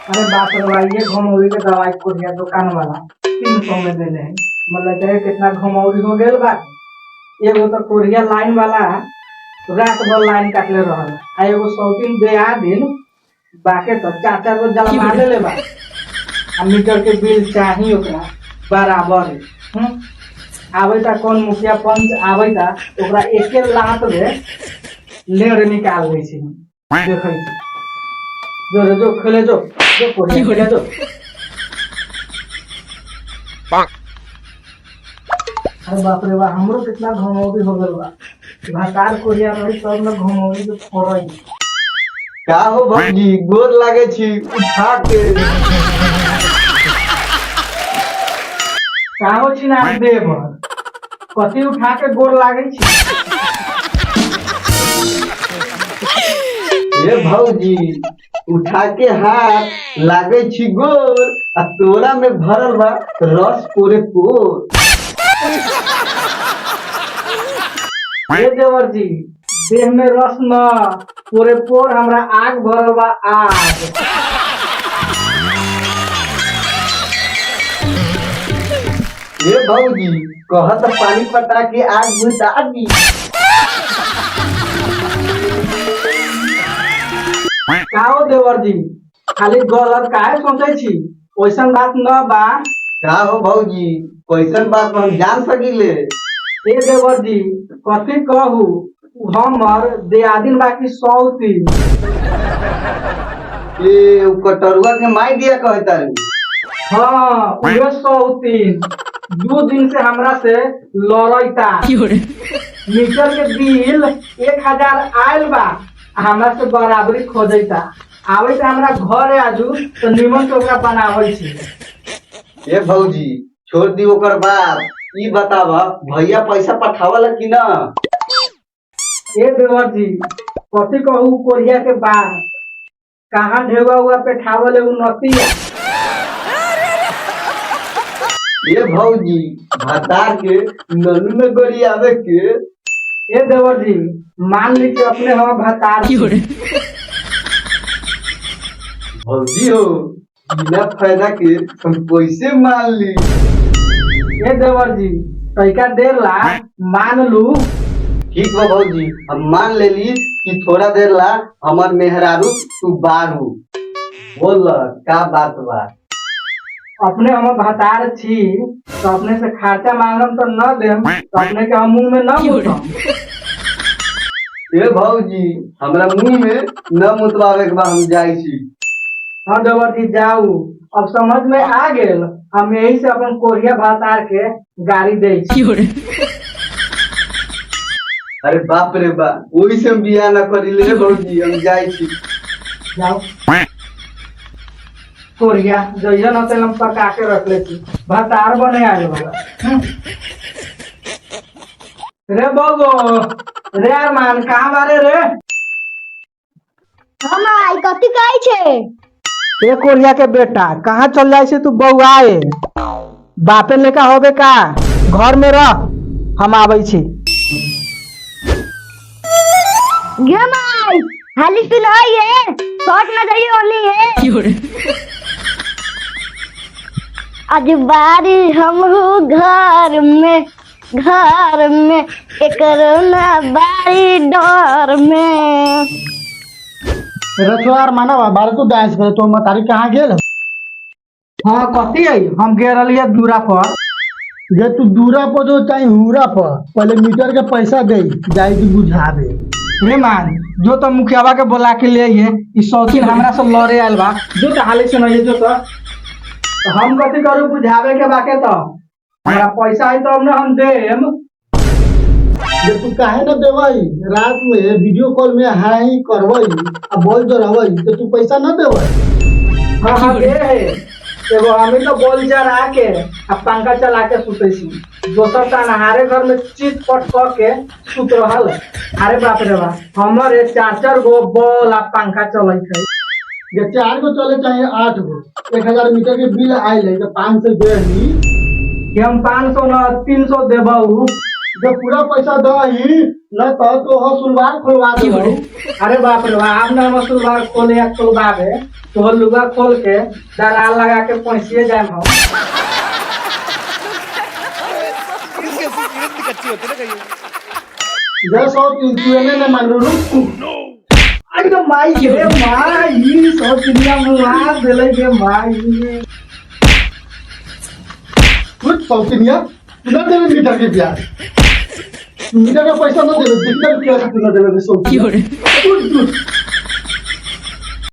अरे बाप रे भाई, ये घमौरी के दवाई कोरिया दुकान वाला 300 में देले है। मतलब चाहे कितना घमौरी हो गेल बा। एगो तो कोरिया लाइन वाला रात भर लाइन काटले रहल आ एगो 100 दिन दे आ दिन बाके तो 4-4 गो जला मार ले बा। आ मीटर के बिल चाही ओकरा बराबर। आवे ता कौन मुखिया पंच आवे ता ओकरा एके लात दे लेर निकाल दै छी। देखै छी जो रे जो खेले जो कोरिया खेले जो। अरे बाप रे बा, हमरो कितना घमौरी हो गल बा। भातार कोरिया रही सब में घमौरी के फोड़ई। का हो भौजी गोर लागे छी उठा के। का हो छी ना देव कथी उठा के गोर लागे छी। ए भौजी उठा के हाथ लागे छी गोर आ तोरा में भरल बा रस पूरे पोर। ए देवर जी, देह में रस न पूरे पोर हमरा आग भरल बा आग। ए भौजी कहत पानी पटा के आग बुझा दी। का हो देवर जी, खाली गलत काहे सोचे छी, वैसन बात न बा। का हो भौजी कैसन बात हम जान सकीले। ए देवर जी कथी कहू, हमर दियादिन बाकी 100 दिन। ए उ कटरुआ के माई दिया कहता रे। हाँ उहे 100 दिन 2 दिन से हमरा से लड़ैता। मीटर के बिल 1000 आयल बा, हमरा से बराबरी खोजैता। आवे से हमरा घर आजू तो निमन से ओकरा बनावे छी। ए भौजी छोड़ दी ओकर बात, ई बतावा भैया पैसा पठावला कि ना। ए देवर जी कथी कहू, कोरिया के बात कहाँ ढेवा हुआ पे ठावले उ नतिया। ए भौजी भतार के ननु में गोरी आवे के। ए देवर जी मान ली कि अपने हम भतार छी। भौजी हो बिना फायदा के हम कैसे मान ली। ए देवर जी तैका देर ला मान लू। ठीक बा भौजी हम मान लेली कि थोड़ा देर ला हमर मेहरारू तू बारू। बोल का बात बा। अपने हम भतार छी तो अपने से खर्चा मांगम तो न देम तो अपने के हम मुंह में न मुतम। ए भौजी हमरा मुंह में न मुतवावे के बा, हम जाई छी। हाँ देवर जी जाऊ, अब समझ में आ गेल। हम यही से अपन कोरिया भतार के गाड़ी दे छी। अरे बाप रे बा, ओही से हम बियाह न करिले भौजी, हम जाई छी। जाओ कोरिया जइया न तेल हम पका के रख ले छी, भतार बने आगे वाला। रे बगो रे अरमान कहाँ बारे रे। हम आई कथी कहै छे। ए कोरिया के बेटा कहाँ चल जाए से तू बउआए। बापे लेका होबे का, घर में रह, हम आबै छी। घमाई हाली सुन है शॉट ना जाइए ओली है। आज बारी हम घर में एक ना बारी डर में। रचवार मानवा बारे तो डांस करे तो मतारी कहाँ गेल। हाँ कथी है, हम गेलिए दूरा पर। जे तू दूरा पर जो चाहे हुरा पर पहले मीटर के पैसा दे जाई तू बुझावे। रे मान जो तो मुखियावा के बोला के ले ये ई 100 दिन हमरा से लड़े आयल बा। जो तो हाले से नहीं जो तो हम कथी करू, बुझावे के बाके तो हमरा पैसा है तो हम देम। जे तू काहे न देवई रात में वीडियो कॉल में हाई करवई आ बोल जो रहवई तो तू पैसा न देवई। हाँ हाँ दे है एगो हमें तो बोल जरा के आ पंखा चला के सुते छी। दोसर ता नहारे घर में चित पट क के सुत रहल। अरे बाप रे बा, हमर 4-4 गो बॉल आ पंखा चलत है। जे 4 गो चले चाहे 8 गो 1000 मीटर के बिल आइले तो 500 दे दी कि हम 500 न 300 देबऊ। जब पूरा पैसा दही न तो सुलवार खुलवा दे। अरे बाप रे बाप, आप ना मसूलबार खोले या खोलबाबे तो लुगा खोल के दरार लगा के पहुंचिए जाए हम। जय सौ तीन न मान लो। अरे तो माई रे माई, सब चिड़िया मुआ देले के माई। कुछ सौतीनिया न देवे मीटर के प्यार, मीटर का पैसा न देवे, मीटर के प्यार न देवे सौतीनिया।